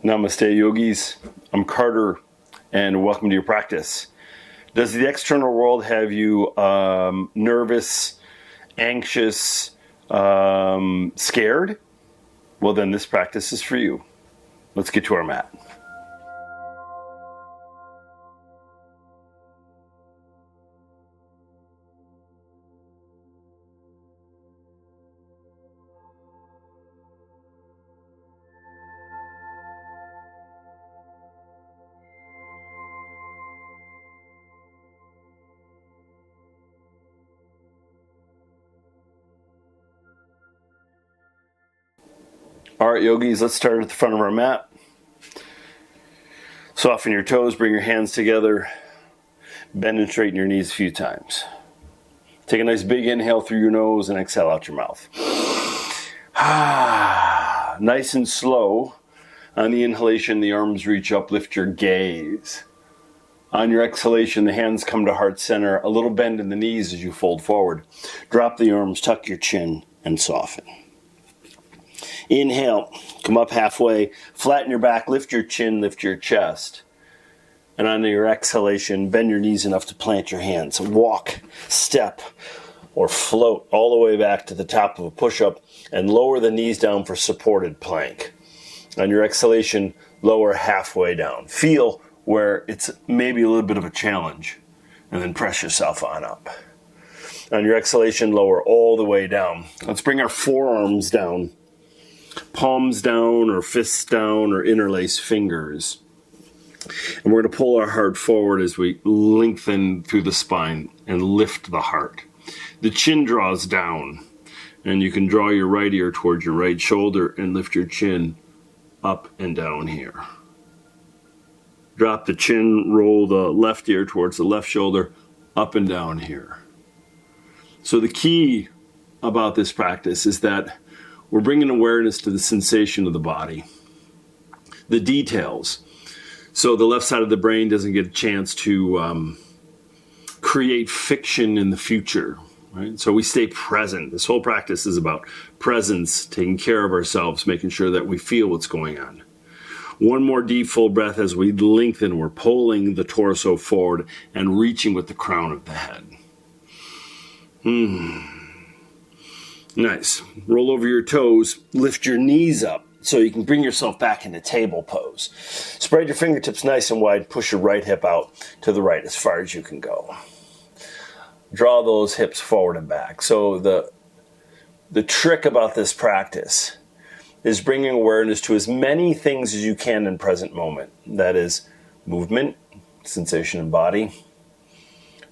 Namaste, yogis. I'm Carter, and welcome to your practice. Does the external world have you nervous, anxious, scared? Well, then this practice is for you. Let's get to our mat. All right, yogis, let's start at the front of our mat. Soften your toes, bring your hands together, bend and straighten your knees a few times. Take a nice big inhale through your nose and exhale out your mouth. Nice and slow. On the inhalation, the arms reach up, lift your gaze. On your exhalation, the hands come to heart center, a little bend in the knees as you fold forward. Drop the arms, tuck your chin, and soften. Inhale, come up halfway, flatten your back, lift your chin, lift your chest. And on your exhalation, bend your knees enough to plant your hands. Walk, step, or float all the way back to the top of a push-up and lower the knees down for supported plank. On your exhalation, lower halfway down. Feel where it's maybe a little bit of a challenge, and then press yourself on up. On your exhalation, lower all the way down. Let's bring our forearms down. Palms down or fists down or interlace fingers. And we're going to pull our heart forward as we lengthen through the spine and lift the heart. The chin draws down, and you can draw your right ear towards your right shoulder and lift your chin up and down here. Drop the chin, roll the left ear towards the left shoulder, up and down here. So the key about this practice is that we're bringing awareness to the sensation of the body, the details. So the left side of the brain doesn't get a chance to create fiction in the future, right? So we stay present. This whole practice is about presence, taking care of ourselves, making sure that we feel what's going on. One more deep, full breath as we lengthen. We're pulling the torso forward and reaching with the crown of the head. Nice. Roll over your toes, lift your knees up so you can bring yourself back into table pose. Spread your fingertips nice and wide, push your right hip out to the right as far as you can go. Draw those hips forward and back. So the trick about this practice is bringing awareness to as many things as you can in present moment. That is movement, sensation in body,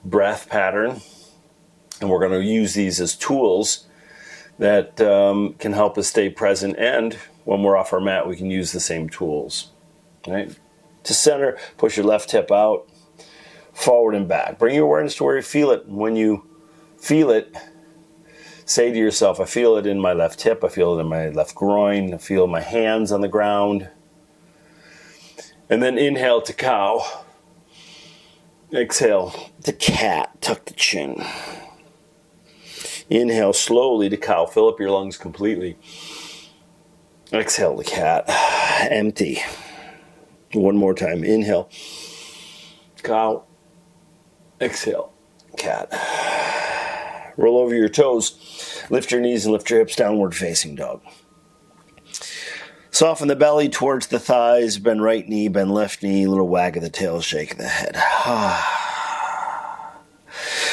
breath pattern, and we're going to use these as tools that can help us stay present, and when we're off our mat, we can use the same tools. Right? To center, push your left hip out, forward and back. Bring your awareness to where you feel it. When you feel it, say to yourself, I feel it in my left hip, I feel it in my left groin, I feel my hands on the ground. And then inhale to cow. Exhale to cat, tuck the chin. Inhale slowly to cow, fill up your lungs completely. Exhale to cat, empty. One more time, inhale, cow, exhale, cat. Roll over your toes, lift your knees and lift your hips, downward facing dog. Soften the belly towards the thighs, bend right knee, bend left knee, little wag of the tail, shake of the head.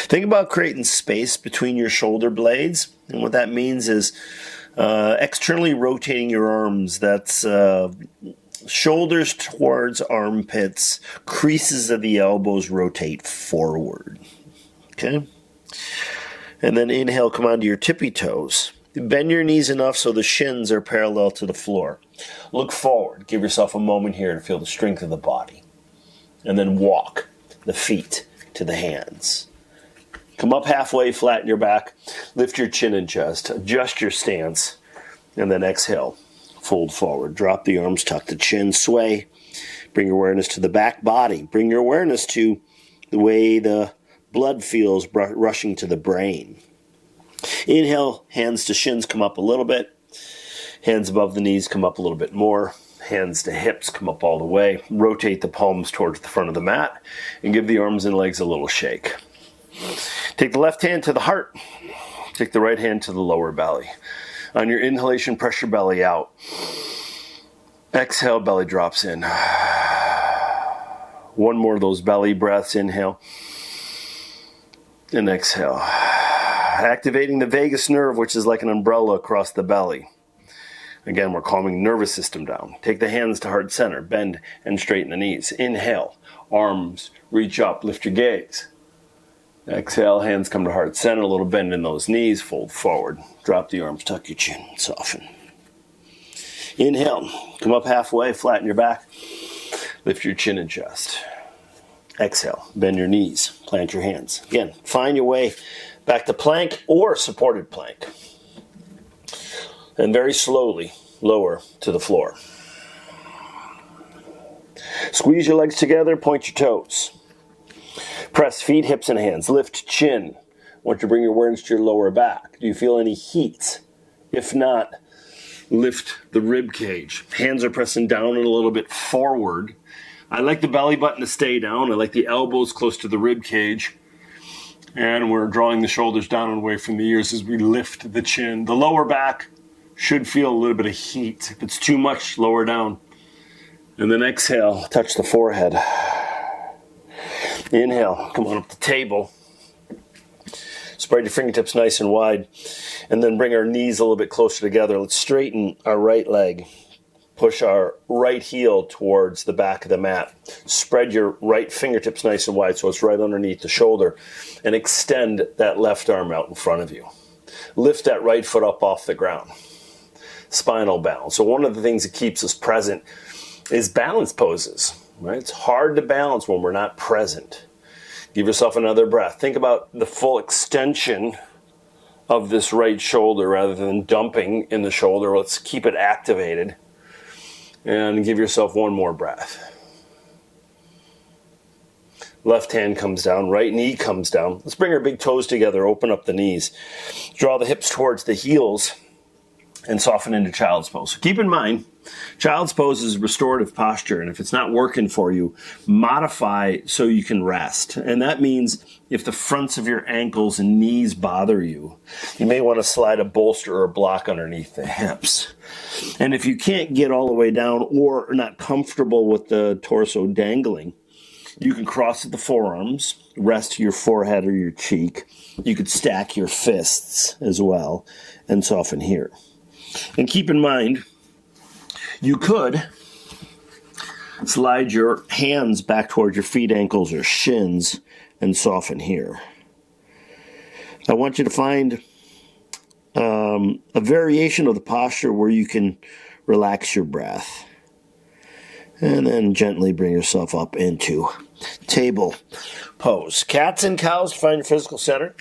Think about creating space between your shoulder blades. And what that means is externally rotating your arms. That's shoulders towards armpits. Creases of the elbows rotate forward. Okay? And then inhale, come onto your tippy toes. Bend your knees enough so the shins are parallel to the floor. Look forward. Give yourself a moment here to feel the strength of the body. And then walk the feet to the hands. Come up halfway, flatten your back, lift your chin and chest, adjust your stance, and then exhale. Fold forward, drop the arms, tuck the chin, sway. Bring your awareness to the back body. Bring your awareness to the way the blood feels rushing to the brain. Inhale, hands to shins come up a little bit. Hands above the knees come up a little bit more. hands to hips, come up all the way. Rotate the palms towards the front of the mat and give the arms and legs a little shake. Take the left hand to the heart. Take the right hand to the lower belly. On your inhalation, press your belly out. Exhale, belly drops in. One more of those belly breaths. Inhale and exhale. Activating the vagus nerve, which is like an umbrella across the belly. Again, we're calming nervous system down. Take the hands to heart center. Bend and straighten the knees. Inhale. Arms reach up. Lift your gaze. Exhale. Hands come to heart center. A little bend in those knees. Fold forward. Drop the arms. Tuck your chin. Soften. Inhale. Come up halfway. Flatten your back. Lift your chin and chest. Exhale. Bend your knees. Plant your hands. Again, find your way back to plank or supported plank. And very slowly lower to the floor. Squeeze your legs together, point your toes. Press feet, hips, and hands. Lift chin. I want you to bring your awareness to your lower back. Do you feel any heat? If not, lift the rib cage. Hands are pressing down and a little bit forward. I like the belly button to stay down. I like the elbows close to the rib cage. And we're drawing the shoulders down and away from the ears as we lift the chin. The lower back should feel a little bit of heat. If it's too much, lower down. And then exhale, touch the forehead. Inhale, come on up the table. Spread your fingertips nice and wide. And then bring our knees a little bit closer together. Let's straighten our right leg. Push our right heel towards the back of the mat. Spread your right fingertips nice and wide so it's right underneath the shoulder. And extend that left arm out in front of you. Lift that right foot up off the ground. Spinal balance. So one of the things that keeps us present is balance poses. Right? It's hard to balance when we're not present. Give yourself another breath. Think about the full extension of this right shoulder rather than dumping in the shoulder. Let's keep it activated. And give yourself one more breath. Left hand comes down, right knee comes down. Let's bring our big toes together, open up the knees. Draw the hips towards the heels and soften into child's pose. So keep in mind, child's pose is restorative posture, and if it's not working for you, modify so you can rest. And that means if the fronts of your ankles and knees bother you, you may want to slide a bolster or a block underneath the hips. And if you can't get all the way down or are not comfortable with the torso dangling, you can cross at the forearms, rest your forehead or your cheek. You could stack your fists as well and soften here. And keep in mind, you could slide your hands back towards your feet, ankles, or shins and soften here. I want you to find a variation of the posture where you can relax your breath. And then gently bring yourself up into table pose. Cats and cows to find your physical center.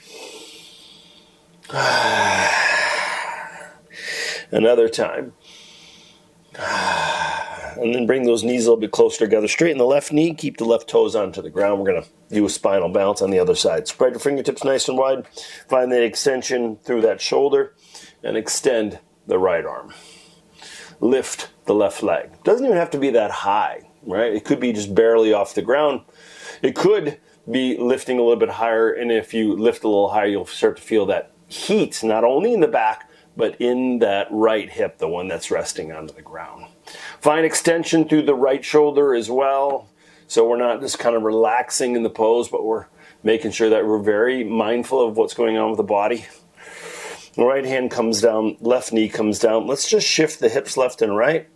Another time. And then bring those knees a little bit closer together. Straighten the left knee. Keep the left toes onto the ground. We're going to do a spinal balance on the other side. Spread your fingertips nice and wide. Find that extension through that shoulder. And extend the right arm. Lift the left leg. Doesn't even have to be that high, right? It could be just barely off the ground. It could be lifting a little bit higher. And if you lift a little higher, you'll start to feel that heat, not only in the back, but in that right hip, the one that's resting onto the ground. Find extension through the right shoulder as well. So we're not just kind of relaxing in the pose, but we're making sure that we're very mindful of what's going on with the body. The right hand comes down, left knee comes down. Let's just shift the hips left and right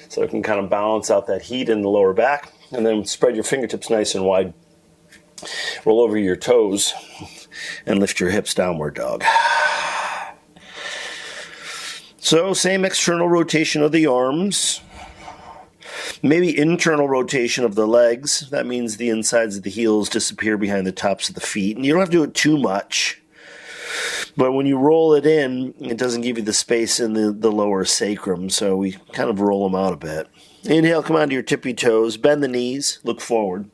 so it can kind of balance out that heat in the lower back. And then spread your fingertips nice and wide. Roll over your toes and lift your hips, downward dog. So same external rotation of the arms. Maybe internal rotation of the legs. That means the insides of the heels disappear behind the tops of the feet. And you don't have to do it too much. But when you roll it in, it doesn't give you the space in the lower sacrum. So we kind of roll them out a bit. Inhale, come onto your tippy toes. Bend the knees. Look forward.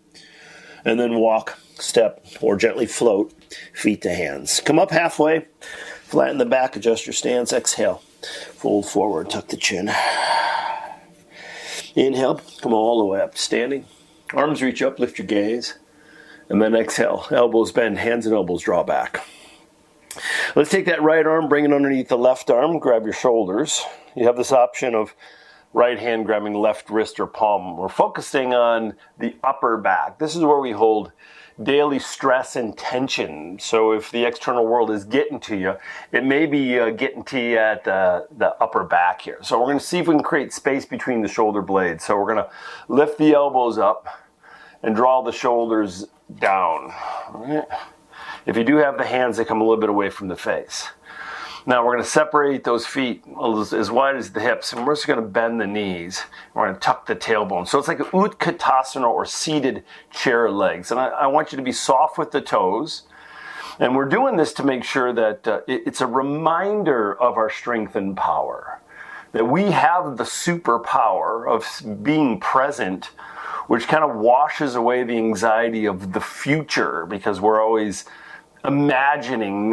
And then walk, step, or gently float, feet to hands. Come up halfway. Flatten the back. Adjust your stance. Exhale. Fold forward. Tuck the chin. Inhale, come all the way up, standing. Arms reach up, lift your gaze. And then exhale, elbows bend, hands and elbows draw back. Let's take that right arm, bring it underneath the left arm, grab your shoulders. You have this option of right hand grabbing left wrist or palm. We're focusing on the upper back. This is where we hold daily stress and tension. So if the external world is getting to you, it may be getting to you at the upper back here. So we're going to see if we can create space between the shoulder blades. So we're going to lift the elbows up and draw the shoulders down. All right. If you do have the hands, they come a little bit away from the face. Now we're going to separate those feet as wide as the hips, and we're just going to bend the knees. We're going to tuck the tailbone. So it's like an Utkatasana or seated chair legs. And I want you to be soft with the toes. And we're doing this to make sure that it's a reminder of our strength and power. That we have the superpower of being present, which kind of washes away the anxiety of the future, because we're always imagining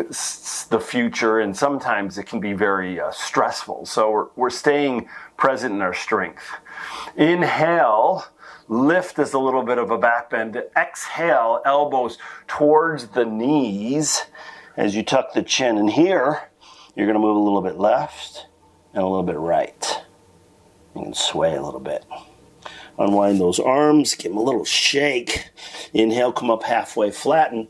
the future, and sometimes it can be very stressful. So we're staying present in our strength. Inhale, lift as a little bit of a back bend. Exhale, elbows towards the knees as you tuck the chin. And here, you're going to move a little bit left and a little bit right. You can sway a little bit. Unwind those arms, give them a little shake. Inhale, come up halfway, flatten.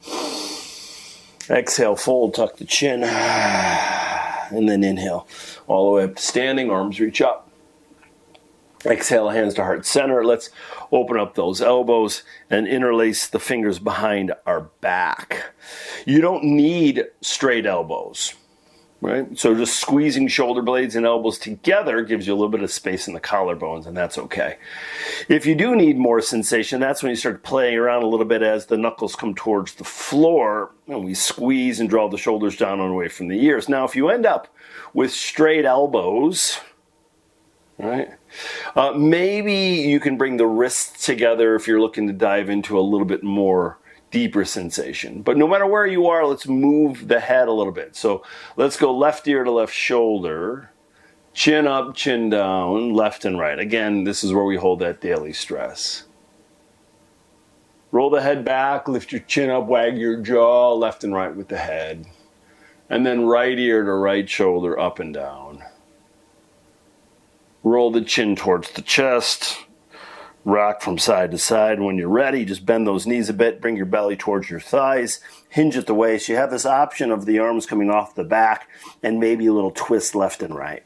Exhale, fold, tuck the chin. And then inhale, all the way up to standing, arms reach up. Exhale, hands to heart center. Let's open up those elbows and interlace the fingers behind our back. You don't need straight elbows. Right? So just squeezing shoulder blades and elbows together gives you a little bit of space in the collarbones, and that's okay. If you do need more sensation, that's when you start playing around a little bit as the knuckles come towards the floor, and we squeeze and draw the shoulders down and away from the ears. Now, if you end up with straight elbows, right, maybe you can bring the wrists together if you're looking to dive into a little bit more deeper sensation. But no matter where you are, let's move the head a little bit. So let's go left ear to left shoulder, chin up, chin down, left and right. Again, this is where we hold that daily stress. Roll the head back, lift your chin up, wag your jaw, left and right with the head. And then right ear to right shoulder, up and down. Roll the chin towards the chest. Rock from side to side. When you're ready, just bend those knees a bit, bring your belly towards your thighs, hinge at the waist. You have this option of the arms coming off the back and maybe a little twist left and right.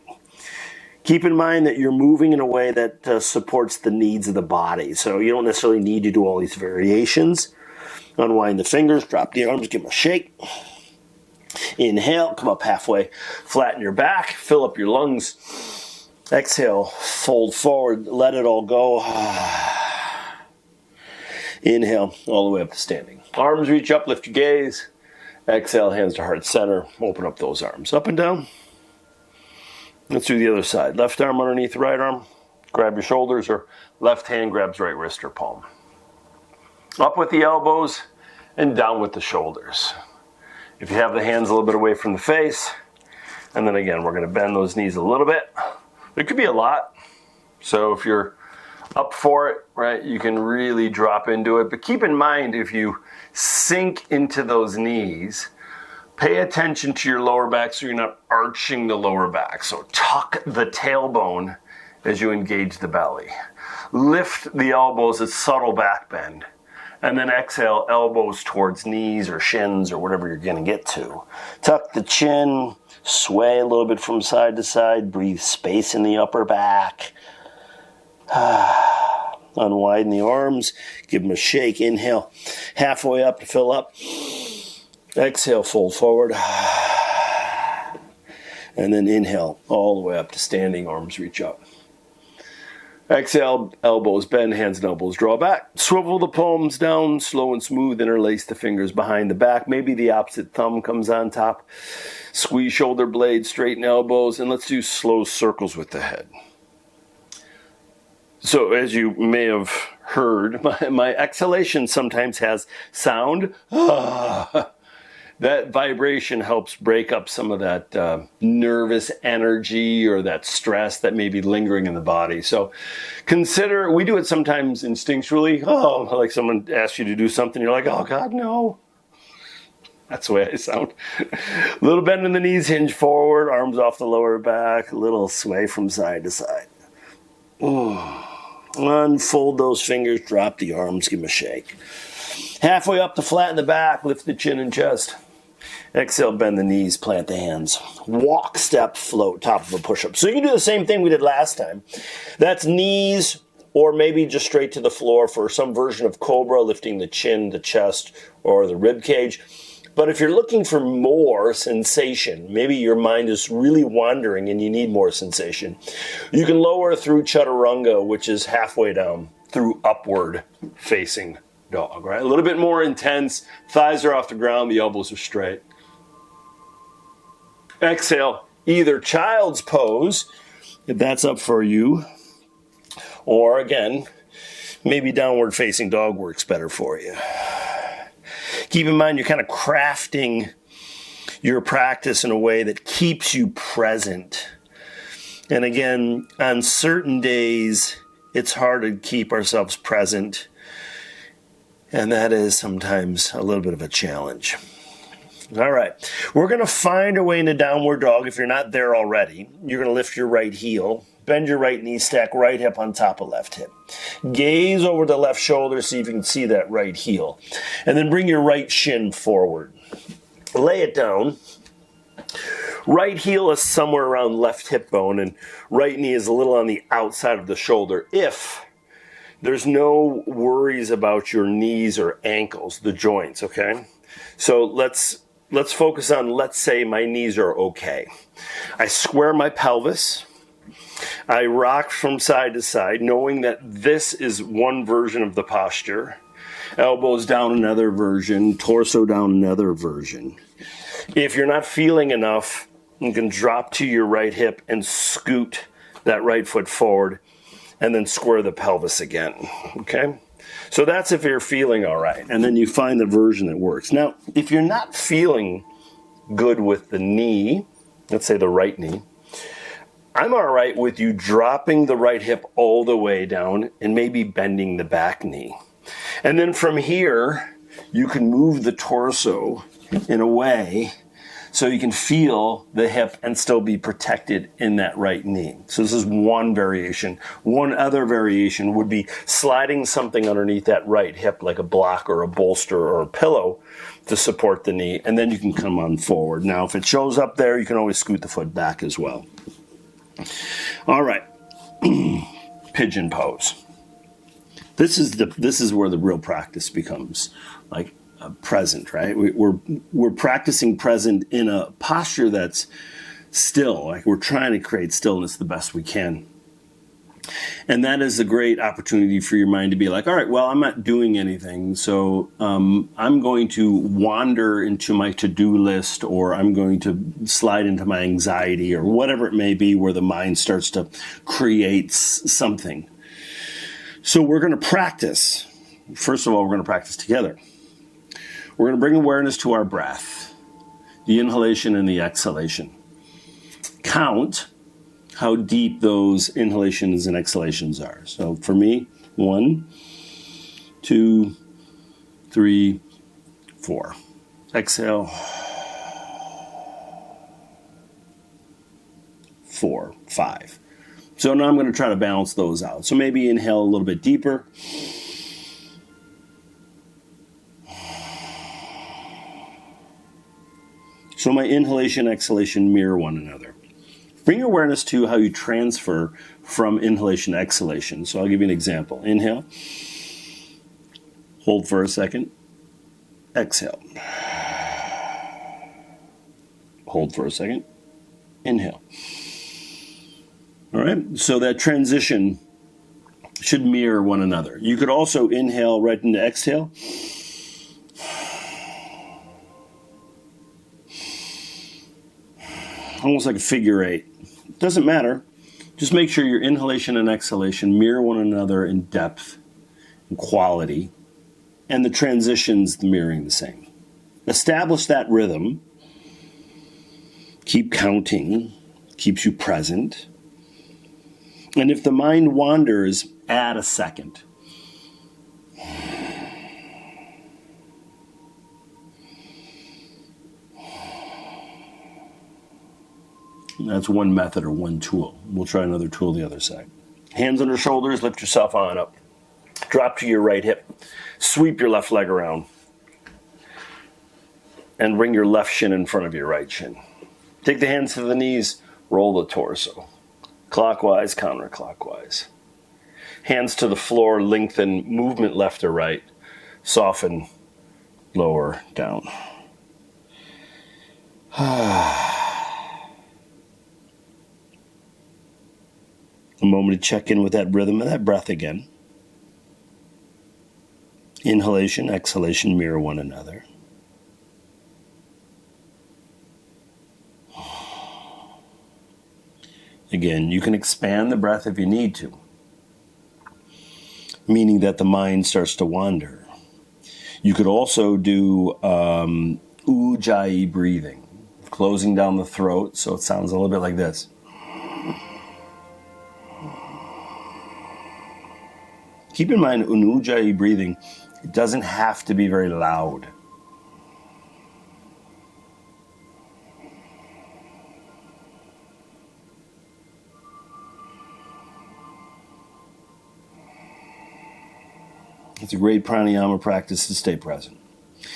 Keep in mind that you're moving in a way that supports the needs of the body. So you don't necessarily need to do all these variations. Unwind the fingers, drop the arms, give them a shake. Inhale, come up halfway, flatten your back, fill up your lungs. Exhale, fold forward, let it all go. Inhale, all the way up to standing. Arms reach up, lift your gaze. Exhale, hands to heart center. Open up those arms, up and down. Let's do the other side. Left arm underneath the right arm. Grab your shoulders, or left hand grabs right wrist or palm. Up with the elbows and down with the shoulders. If you have the hands a little bit away from the face, and then again, we're going to bend those knees a little bit. It could be a lot. So if you're up for it, right, you can really drop into it. But keep in mind, if you sink into those knees, pay attention to your lower back so you're not arching the lower back. So tuck the tailbone as you engage the belly. Lift the elbows, a subtle back bend. And then exhale, elbows towards knees or shins or whatever you're going to get to. Tuck the chin. Sway a little bit from side to side. Breathe space in the upper back. Unwiden the arms. Give them a shake. Inhale. Halfway up to fill up. Exhale, fold forward. And then inhale all the way up to standing. Arms reach up. Exhale, elbows bend, hands and elbows draw back. Swivel the palms down, slow and smooth. Interlace the fingers behind the back. Maybe the opposite thumb comes on top. Squeeze shoulder blades, straighten elbows, and let's do slow circles with the head. So as you may have heard, my exhalation sometimes has sound. that vibration helps break up some of that nervous energy or that stress that may be lingering in the body. So consider, we do it sometimes instinctually. Oh, like someone asks you to do something, you're like, oh God, no. That's the way I sound. A little bend in the knees, hinge forward, arms off the lower back, a little sway from side to side. Ooh. Unfold those fingers, drop the arms, give them a shake. Halfway up to flatten the back, lift the chin and chest. Exhale, bend the knees, plant the hands. Walk, step, float, top of a push-up. So you can do the same thing we did last time. That's knees, or maybe just straight to the floor for some version of cobra, lifting the chin, the chest, or the rib cage. But if you're looking for more sensation, maybe your mind is really wandering and you need more sensation, you can lower through chaturanga, which is halfway down, through upward facing dog, right? A little bit more intense. Thighs are off the ground, the elbows are straight. Exhale, either child's pose, if that's up for you, or again, maybe downward facing dog works better for you. Keep in mind, you're kind of crafting your practice in a way that keeps you present. And again, on certain days, it's hard to keep ourselves present. And that is sometimes a little bit of a challenge. All right, we're going to find a way into downward dog. If you're not there already, you're going to lift your right heel, bend your right knee, stack right hip on top of left hip. Gaze over the left shoulder, see if you can see that right heel. And then bring your right shin forward. Lay it down. Right heel is somewhere around left hip bone, and right knee is a little on the outside of the shoulder. If there's no worries about your knees or ankles, the joints, okay? So let's focus on, let's say my knees are okay. I square my pelvis. I rock from side to side, knowing that this is one version of the posture. Elbows down, another version. Torso down, another version. If you're not feeling enough, you can drop to your right hip and scoot that right foot forward and then square the pelvis again, okay? So that's if you're feeling all right, and then you find the version that works. Now, if you're not feeling good with the knee, let's say the right knee, I'm all right with you dropping the right hip all the way down and maybe bending the back knee. And then from here, you can move the torso in a way so you can feel the hip and still be protected in that right knee. So this is one variation. One other variation would be sliding something underneath that right hip, like a block or a bolster or a pillow, to support the knee, and then you can come on forward. Now, if it shows up there, you can always scoot the foot back as well. All right, pigeon pose. This is where the real practice becomes like present, right? We're practicing present in a posture that's still, like we're trying to create stillness the best we can. And that is a great opportunity for your mind to be like, all right, well, I'm not doing anything, so I'm going to wander into my to-do list, or I'm going to slide into my anxiety, or whatever it may be, where the mind starts to create something. So we're going to practice. First of all, we're going to practice together. We're going to bring awareness to our breath, the inhalation and the exhalation. Count how deep those inhalations and exhalations are. So for me, 1, 2, 3, 4. Exhale. 4, 5. So now I'm going to try to balance those out. So maybe inhale a little bit deeper. So my inhalation, exhalation mirror one another. Bring awareness to how you transfer from inhalation to exhalation. So I'll give you an example. Inhale. Hold for a second. Exhale. Hold for a second. Inhale. All right, so that transition should mirror one another. You could also inhale right into exhale. Almost like a figure 8. Doesn't matter. Just make sure your inhalation and exhalation mirror one another in depth and quality, and the transitions mirroring the same. establish that rhythm. Keep counting, keeps you present. And if the mind wanders, add a second. That's one method or one tool. We'll try another tool the other side. Hands under shoulders, lift yourself on up. Drop to your right hip. Sweep your left leg around. And bring your left shin in front of your right shin. Take the hands to the knees, roll the torso. Clockwise, counterclockwise. Hands to the floor, lengthen, movement left to right. Soften, lower, down. A moment to check in with that rhythm and that breath again. Inhalation, exhalation, mirror one another. Again, you can expand the breath if you need to, meaning that the mind starts to wander. You could also do ujjayi breathing, closing down the throat, so it sounds a little bit like this. Keep in mind, ujjayi breathing, it doesn't have to be very loud. It's a great pranayama practice to stay present.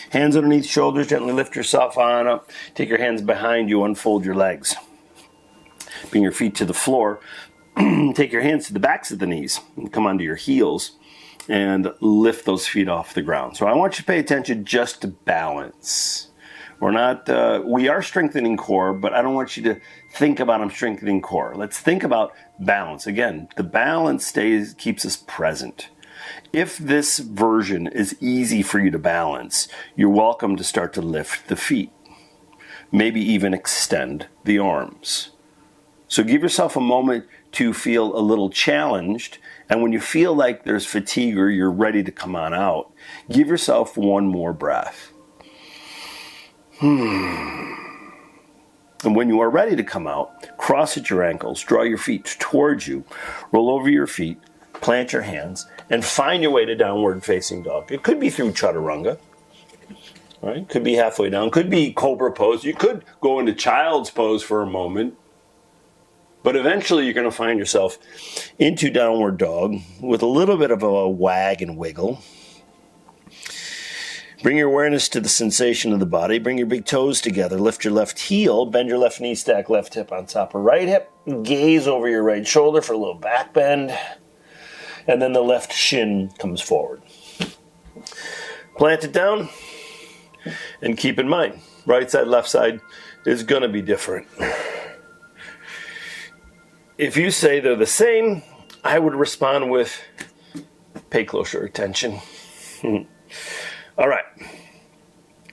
Hands underneath shoulders, gently lift yourself on up. Take your hands behind you, unfold your legs. Bring your feet to the floor. Take your hands to the backs of the knees and come onto your heels and lift those feet off the ground. So I want you to pay attention just to balance. We are strengthening core, but I don't want you to think about I'm strengthening core. Let's think about balance. Again, the balance keeps us present. If this version is easy for you to balance, you're welcome to start to lift the feet. Maybe even extend the arms. So give yourself a moment to feel a little challenged, and when you feel like there's fatigue or you're ready to come on out, give yourself one more breath. And when you are ready to come out, cross at your ankles, draw your feet towards you, roll over your feet, plant your hands, and find your way to downward facing dog. It could be through chaturanga, right? Could be halfway down, could be cobra pose. You could go into child's pose for a moment, but eventually you're going to find yourself into downward dog with a little bit of a wag and wiggle. Bring your awareness to the sensation of the body. Bring your big toes together. Lift your left heel. Bend your left knee. Stack left hip on top of right hip. Gaze over your right shoulder for a little back bend. And then the left shin comes forward. Plant it down. And keep in mind, right side, left side is going to be different. If you say they're the same, I would respond with pay closer attention. All right.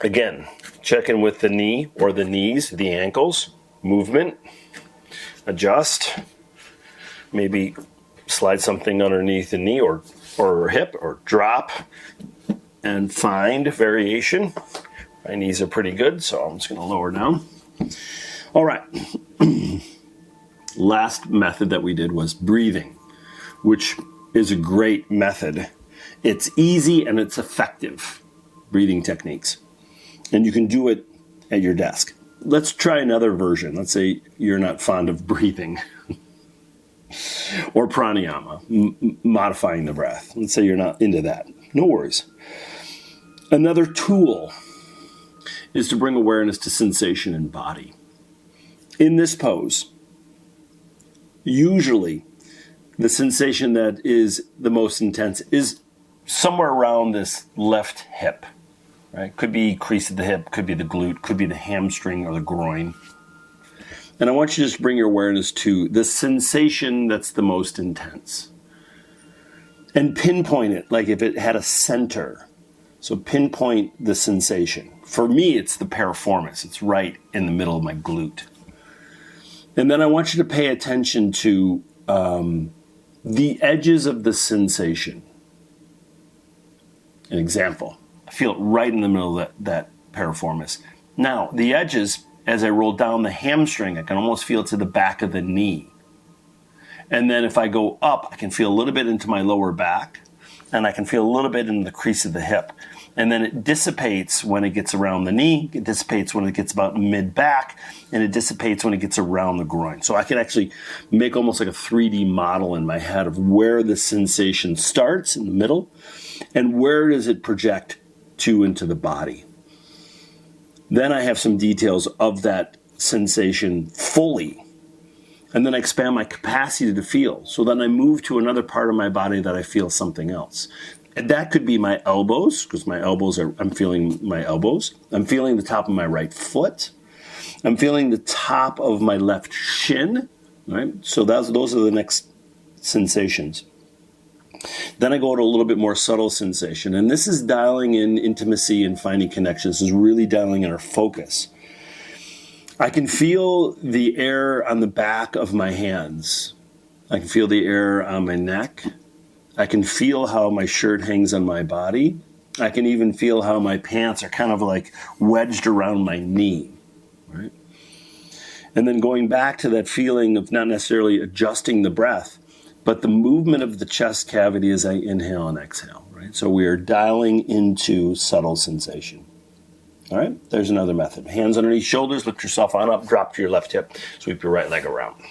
Again, check in with the knee or the knees, the ankles, movement, adjust, maybe slide something underneath the knee or hip or drop and find variation. My knees are pretty good, so I'm just going to lower down. All right. Last method that we did was breathing, which is a great method. It's easy and it's effective. Breathing techniques. And you can do it at your desk. Let's try another version. Let's say you're not fond of breathing or pranayama, modifying the breath. Let's say you're not into that. No worries. Another tool is to bring awareness to sensation in body. In this pose, usually the sensation that is the most intense is somewhere around this left hip. Right? Could be crease of the hip, could be the glute, could be the hamstring or the groin. And I want you to just bring your awareness to the sensation that's the most intense. And pinpoint it like if it had a center. So pinpoint the sensation. For me, it's the piriformis. It's right in the middle of my glute. And then I want you to pay attention to the edges of the sensation. An example. I feel it right in the middle of that piriformis. Now, the edges, as I roll down the hamstring, I can almost feel to the back of the knee. And then if I go up, I can feel a little bit into my lower back, and I can feel a little bit in the crease of the hip. And then it dissipates when it gets around the knee, it dissipates when it gets about mid-back, and it dissipates when it gets around the groin. So I can actually make almost like a 3D model in my head of where the sensation starts in the middle, and where does it project to into the body. Then I have some details of that sensation fully, and then I expand my capacity to feel. So then I move to another part of my body that I feel something else. And that could be my elbows, because I'm feeling my elbows. I'm feeling the top of my right foot. I'm feeling the top of my left shin, right? So those are the next sensations. Then I go to a little bit more subtle sensation, and this is dialing in intimacy and finding connections. This is really dialing in our focus. I can feel the air on the back of my hands. I can feel the air on my neck. I can feel how my shirt hangs on my body. I can even feel how my pants are kind of like wedged around my knee, right? And then going back to that feeling of not necessarily adjusting the breath, but the movement of the chest cavity as I inhale and exhale, right? So we are dialing into subtle sensation. All right, there's another method. Hands underneath shoulders, lift yourself on up, drop to your left hip, sweep your right leg around.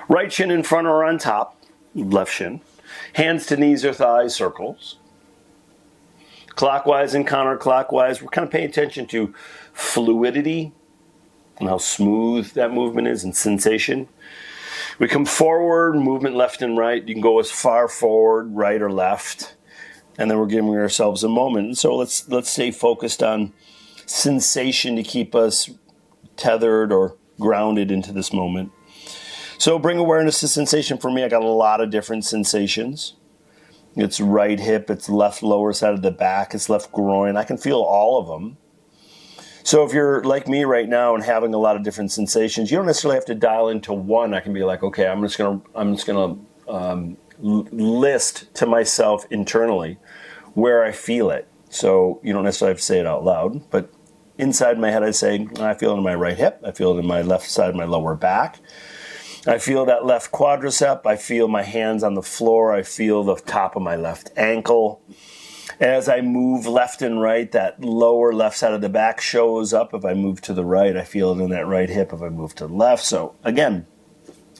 Right shin in front or on top, left shin. Hands to knees or thighs, circles. Clockwise and counterclockwise, we're kind of paying attention to fluidity and how smooth that movement is and sensation. We come forward, movement left and right. You can go as far forward, right or left. And then we're giving ourselves a moment. So let's stay focused on sensation to keep us tethered or grounded into this moment. So bring awareness to sensation. For me, I got a lot of different sensations. It's right hip, it's left lower side of the back, it's left groin. I can feel all of them. So if you're like me right now and having a lot of different sensations, you don't necessarily have to dial into one. I can be like, okay, I'm just gonna list to myself internally where I feel it. So you don't necessarily have to say it out loud, but inside my head I say, I feel it in my right hip, I feel it in my left side of my lower back, I feel that left quadricep, I feel my hands on the floor, I feel the top of my left ankle. As I move left and right, that lower left side of the back shows up. If I move to the right, I feel it in that right hip. If I move to the left, so again,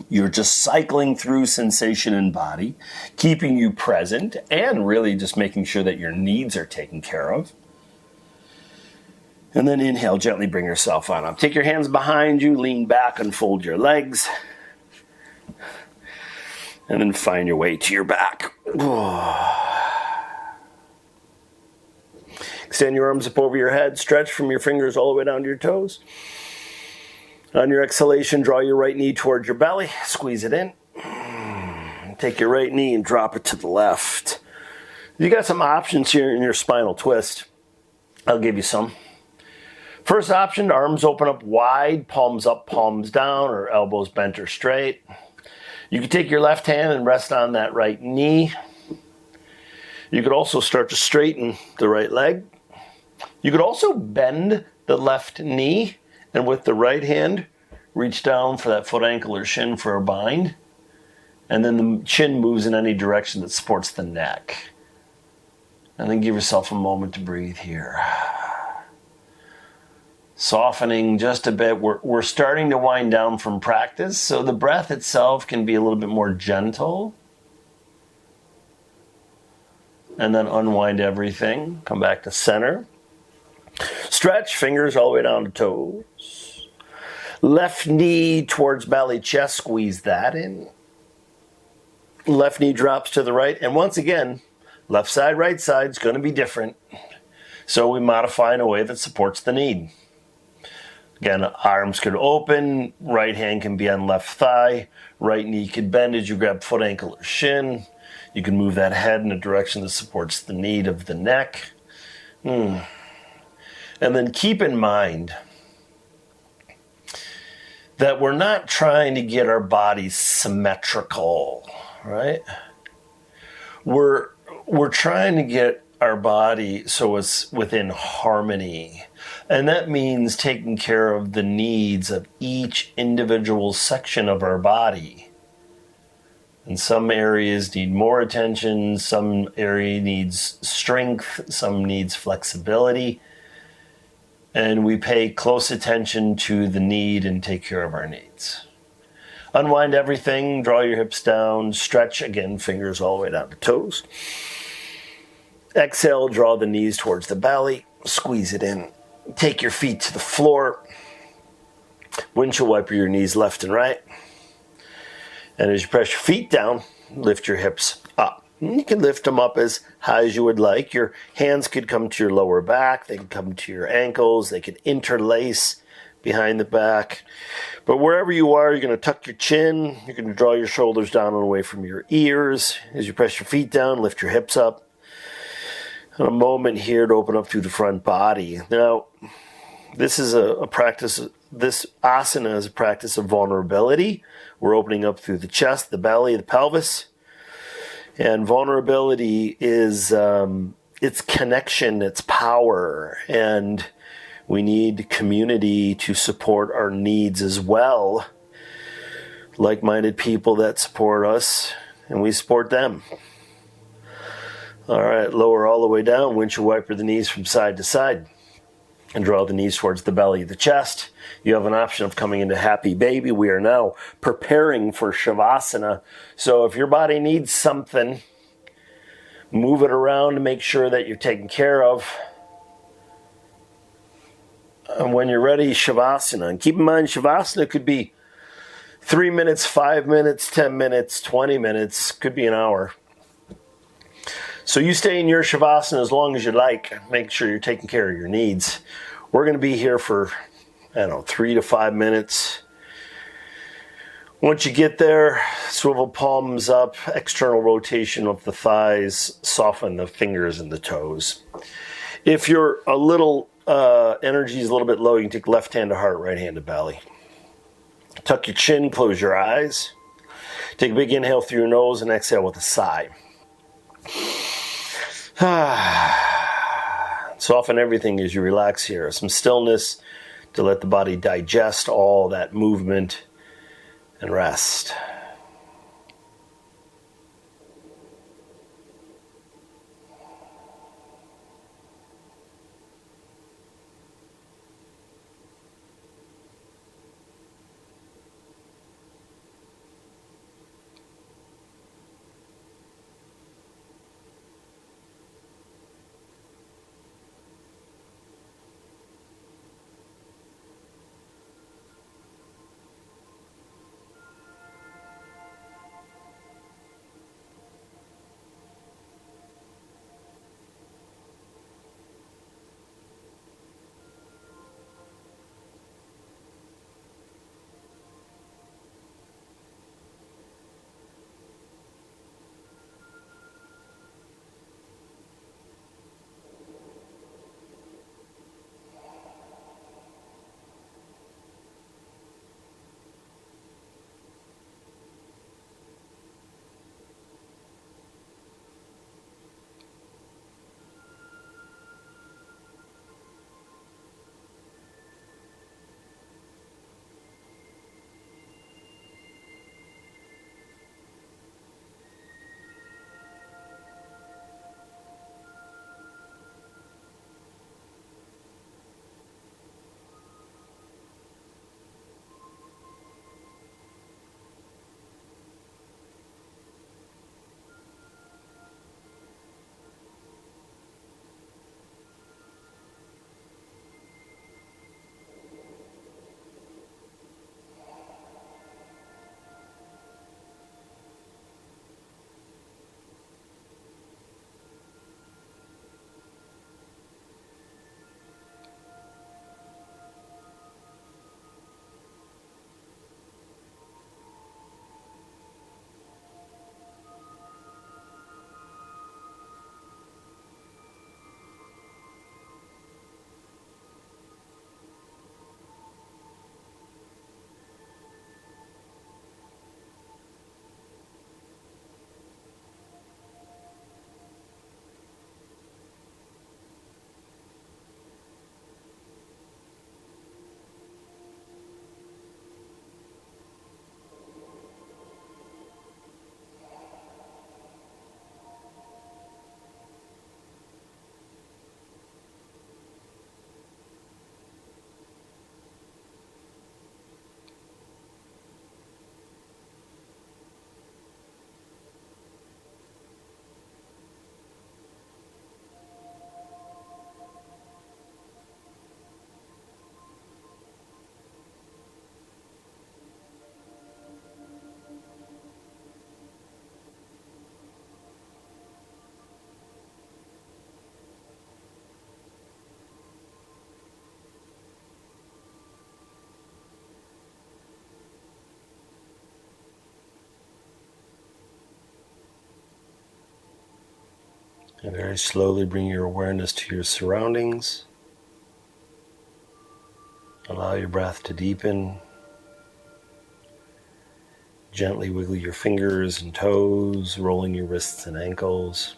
you're just cycling through sensation in body, keeping you present, and really just making sure that your needs are taken care of. And then inhale, gently bring yourself on up. Take your hands behind you, lean back, unfold your legs. And then find your way to your back. Extend your arms up over your head. Stretch from your fingers all the way down to your toes. On your exhalation, draw your right knee towards your belly. Squeeze it in. Take your right knee and drop it to the left. You got some options here in your spinal twist. I'll give you some. First option, arms open up wide, palms up, palms down, or elbows bent or straight. You can take your left hand and rest on that right knee. You could also start to straighten the right leg. You could also bend the left knee and with the right hand, reach down for that foot, ankle, or shin for a bind. And then the chin moves in any direction that supports the neck. And then give yourself a moment to breathe here. Softening just a bit. We're starting to wind down from practice, so the breath itself can be a little bit more gentle. And then unwind everything. Come back to center. Stretch, fingers all the way down to toes. Left knee towards belly, chest, squeeze that in. Left knee drops to the right. And once again, left side, right side is going to be different. So we modify in a way that supports the need. Again, arms could open, right hand can be on left thigh, right knee could bend as you grab foot, ankle, or shin. You can move that head in a direction that supports the need of the neck. And then keep in mind that we're not trying to get our bodies symmetrical, right? We're trying to get our body so it's within harmony. And that means taking care of the needs of each individual section of our body. And some areas need more attention, some area needs strength, some needs flexibility. And we pay close attention to the need and take care of our needs. Unwind everything, draw your hips down, stretch again, fingers all the way down to toes. Exhale, draw the knees towards the belly, squeeze it in. Take your feet to the floor. Windshield wiper your knees left and right. And as you press your feet down, lift your hips up. And you can lift them up as high as you would like. Your hands could come to your lower back. They can come to your ankles. They can interlace behind the back. But wherever you are, you're going to tuck your chin. You're going to draw your shoulders down and away from your ears. As you press your feet down, lift your hips up. And a moment here to open up through the front body. Now, this is a practice, this asana is a practice of vulnerability. We're opening up through the chest, the belly, the pelvis. And vulnerability is it's connection, it's power. And we need community to support our needs as well. Like-minded people that support us, and we support them. All right, lower all the way down. Windshield wiper the knees from side to side. And draw the knees towards the belly, the chest. You have an option of coming into happy baby. We are now preparing for Shavasana. So if your body needs something, move it around to make sure that you're taken care of. And when you're ready, Shavasana. And keep in mind, Shavasana could be 3 minutes, 5 minutes, 10 minutes, 20 minutes, could be an hour. So you stay in your Shavasana as long as you like. Make sure you're taking care of your needs. We're going to be here for, 3 to 5 minutes. Once you get there, swivel palms up, external rotation of the thighs, soften the fingers and the toes. If you're a little, energy is a little bit low, you can take left hand to heart, right hand to belly. Tuck your chin, close your eyes. Take a big inhale through your nose and exhale with a sigh. Soften everything as you relax here. Some stillness to let the body digest all that movement and rest. And very slowly bring your awareness to your surroundings. Allow your breath to deepen. Gently wiggle your fingers and toes, rolling your wrists and ankles.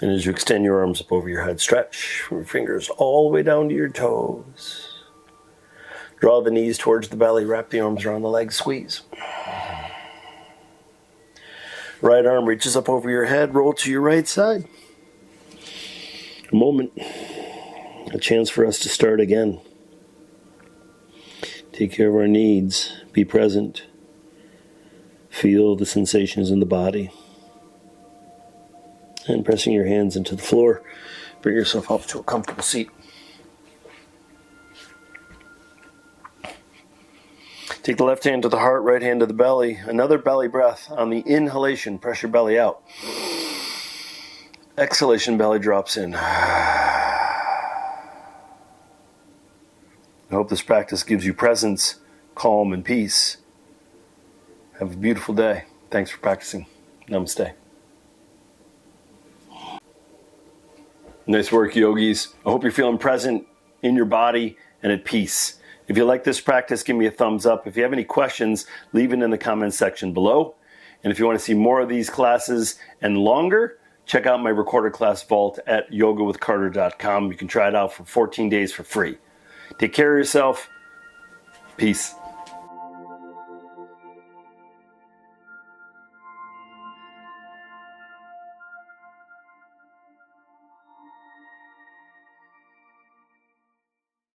And as you extend your arms up over your head, stretch from your fingers all the way down to your toes. Draw the knees towards the belly, wrap the arms around the legs, squeeze. Right arm reaches up over your head, roll to your right side. A moment, a chance for us to start again. Take care of our needs, be present, feel the sensations in the body. And pressing your hands into the floor, bring yourself up to a comfortable seat. Take the left hand to the heart, right hand to the belly. Another belly breath. On the inhalation, press your belly out. Exhalation, belly drops in. I hope this practice gives you presence, calm, and peace. Have a beautiful day. Thanks for practicing. Namaste. Nice work, yogis. I hope you're feeling present in your body and at peace. If you like this practice, give me a thumbs up. If you have any questions, leave it in the comments section below. And if you want to see more of these classes and longer, check out my recorded class vault at yogawithcarter.com. You can try it out for 14 days for free. Take care of yourself. Peace.